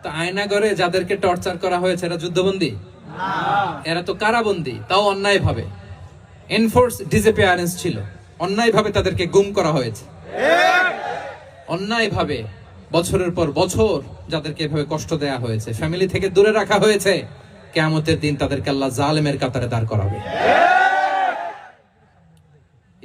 তো আয়নাগরে যাদেরকে টর্চার করা হয়েছে এরা যুদ্ধবন্দী না, এরা তো কারাবন্দী, তাও অন্যায় ভাবে। এনফোর্স ডিসঅ্যাপিয়ারেন্স ছিল, অন্যায় ভাবে তাদেরকে গুম করা হয়েছে, অন্যায় ভাবে বছরের পর বছর যাদেরকে এভাবে কষ্ট দেয়া হয়েছে, ফ্যামিলি থেকে দূরে রাখা হয়েছে। কিয়ামতের দিন তাদেরকে আল্লাহ জালেমের কাতারে দাঁড় করাবে।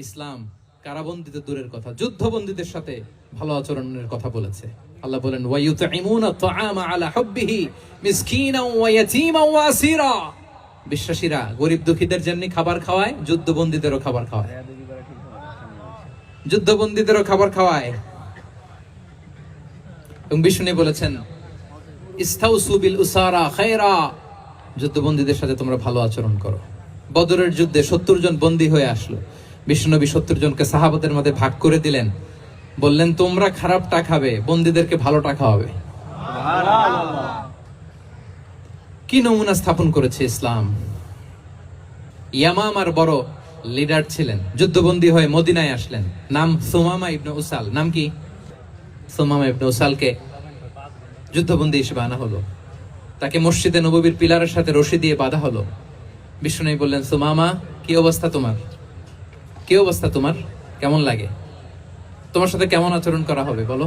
ইসলাম কারাবন্দীদের দূরের কথা, যুদ্ধবন্দীদের সাথে ভালো আচরণের কথা বলেছে। আল্লাহ বলেন ওয়ায়ুতঈমুনা আত-তাআমা আলা হুব্বিহি মিসকিনান ওয়া ইয়াতীমান ওয়া আসীরা। বিশ্বাসীরা গরিব দুঃখীদের জন্য খাবার খাওয়ায়, যুদ্ধবন্দীদেরও খাবার খাওয়ায়, যুদ্ধবন্দীদেরও খাবার খাওয়ায়। এবং বিষ্ণু বলেছেন ইস্তাউসু বিল উসারা খায়রা, যুদ্ধবন্দীদের সাথে তোমরা ভালো আচরণ করো। বদরের যুদ্ধে 70 জন বন্দী হয়ে আসলো। বিশ্বনবী 70 জনকে সাহাবাদের মধ্যে ভাগ করে দিলেন, বললেন তোমরা খারাপটা খাবে, বন্দীদেরকে ভালোটা খাওয়াবে। কি নমুনা স্থাপন করেছে ইসলাম। ইয়ামামার বড় লিডার ছিলেন, যুদ্ধবন্দী হয়ে মদিনায় আসলেন, নাম সুমামা ইবনে উসাল। নাম কি? সুমামা ইবনে উসালকে যুদ্ধবন্দী হিসেবে আনা হলো। তাকে মসজিদে নববীর পিলারের সাথে রশি দিয়ে বাঁধা হলো। বিষ্ণু বললেন সুমামা, কি অবস্থা তোমার? কি অবস্থা তোমার? কেমন লাগে? তোমার সাথে কেমন আচরণ করা হবে বলো?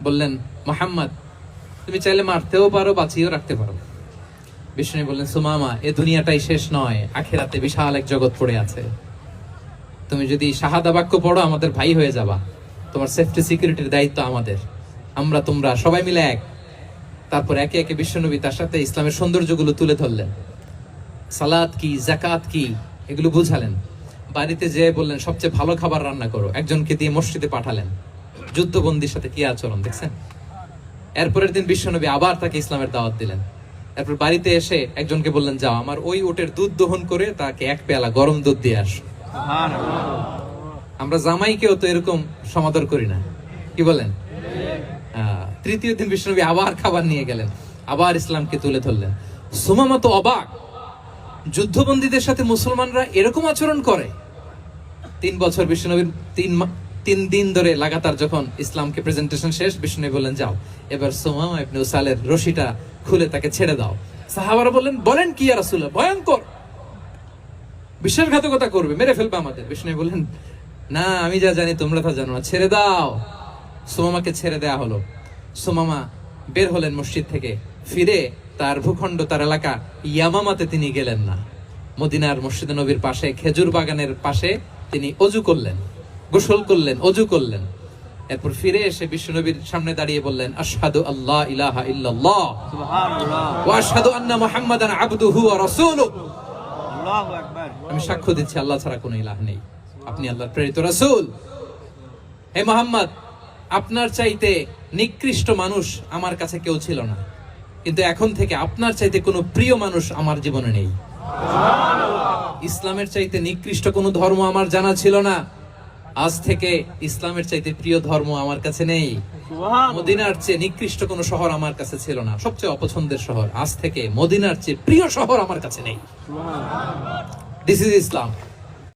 বললেন মুহাম্মদ, তুমি চাইলে মারতেও পারো, বাঁচিয়েও রাখতে পারো। বিষ্ণু বললেন সুমামা, এ দুনিয়াটাই শেষ নয়, আখিরাতে বিশাল এক জগৎ পড়ে আছে। তুমি যদি শাহাদা বাক্য পড়ো আমাদের ভাই হয়ে যাবা, তোমার সেফটি সিকিউরিটির দায়িত্ব আমাদের, আমরা তোমরা সবাই মিলে এক। তারপর একে একে বিশ্বনবী তার সাথে ইসলামের সৌন্দর্যগুলো তুলে ধরলেন। সালাত কি, যাকাত কি, এগুলো বুঝালেন। বাড়িতে যেয়ে বললেন সবচেয়ে ভালো খাবার রান্না করো, একজনকে দিয়ে মসজিদে পাঠালেন। যুদ্ধবন্দীর সাথে কি আচরণ দেখছেন। এরপরের দিন বিশ্বনবী আবার তাকে ইসলামের দাওয়াত দিলেন। এরপর বাড়িতে এসে একজনকে বললেন যাও আমার ওই উটের দুধ দহন করে তাকে 1 পেয়ালা গরম দুধ দিয়ে আস। আমরা জামাইকেও তো এরকম সমাদর করি না, কি বলেন? তৃতীয় দিন বিশ্বনবী আবার খাবার নিয়ে গেলেন, আবার ইসলামকে তুলে ধরলেন। সুমামা তো অবাক, যুদ্ধবন্দীদের সাথে মুসলমানরা এরকম আচরণ করে। 3 বছর বিশ্বনবীর 3 দিন ধরে লাগাতার যখন ইসলামকে প্রেজেন্টেশন শেষ, বিশ্বনবী বললেন যাও এবার সুমামা ইবনে উসালের রশিটা খুলে তাকে ছেড়ে দাও। সাহাবারা বলেন কি ইয়া রাসূলুল্লাহ, ভয়ঙ্কর, বিশ্বাসঘাতকতা করবে, মেরে ফেলবে আমাদের। বিশ্বনবী বললেন না, আমি যা জানি তোমরা তা জানো না, ছেড়ে দাও। সুমামাকে ছেড়ে দেয়া হলো। সুমামা বের হলেন মসজিদ থেকে, ফিরে তার ভূখণ্ড, তার এলাকা ইয়ামামাতে তিনি গেলেন না। মদিনার মসজিদে নবীর পাশে খেজুর বাগানের পাশে তিনি অজু করলেন, গোসল করলেন, অজু করলেন। এরপর ফিরে এসে বিশ্বনবীর সামনে দাঁড়িয়ে বললেন আশহাদু আল্লা ইলাহা ইল্লাল্লাহ সুবহানাল্লাহ ওয়া আশহাদু আন্না মুহাম্মাদান আবদুহু ওয়া রাসূলুহু। আল্লাহু আকবার। আমি সাক্ষ্য দিচ্ছি আল্লাহ ছাড়া কোনো ইলাহ নেই, আপনি আল্লাহর প্রেরিত রাসূল। হে মুহাম্মদ, আপনার চাইতে নিকৃষ্ট মানুষ আমার কাছে কেউ ছিল না, কিন্তু এখন থেকে আপনার চাইতে কোনো প্রিয় মানুষ আমার জীবনে নেই। ইসলামের চাইতে নিকৃষ্ট কোনো ধর্ম আমার জানা ছিল না, আজ থেকে ইসলামের চাইতে প্রিয় ধর্ম আমার কাছে নেই। মদিনার চেয়ে নিকৃষ্ট কোনো শহর আমার কাছে ছিল না, সবচেয়ে অপছন্দের শহর, আজ থেকে মদিনার চেয়ে প্রিয় শহর আমার কাছে নেই। This is Islam.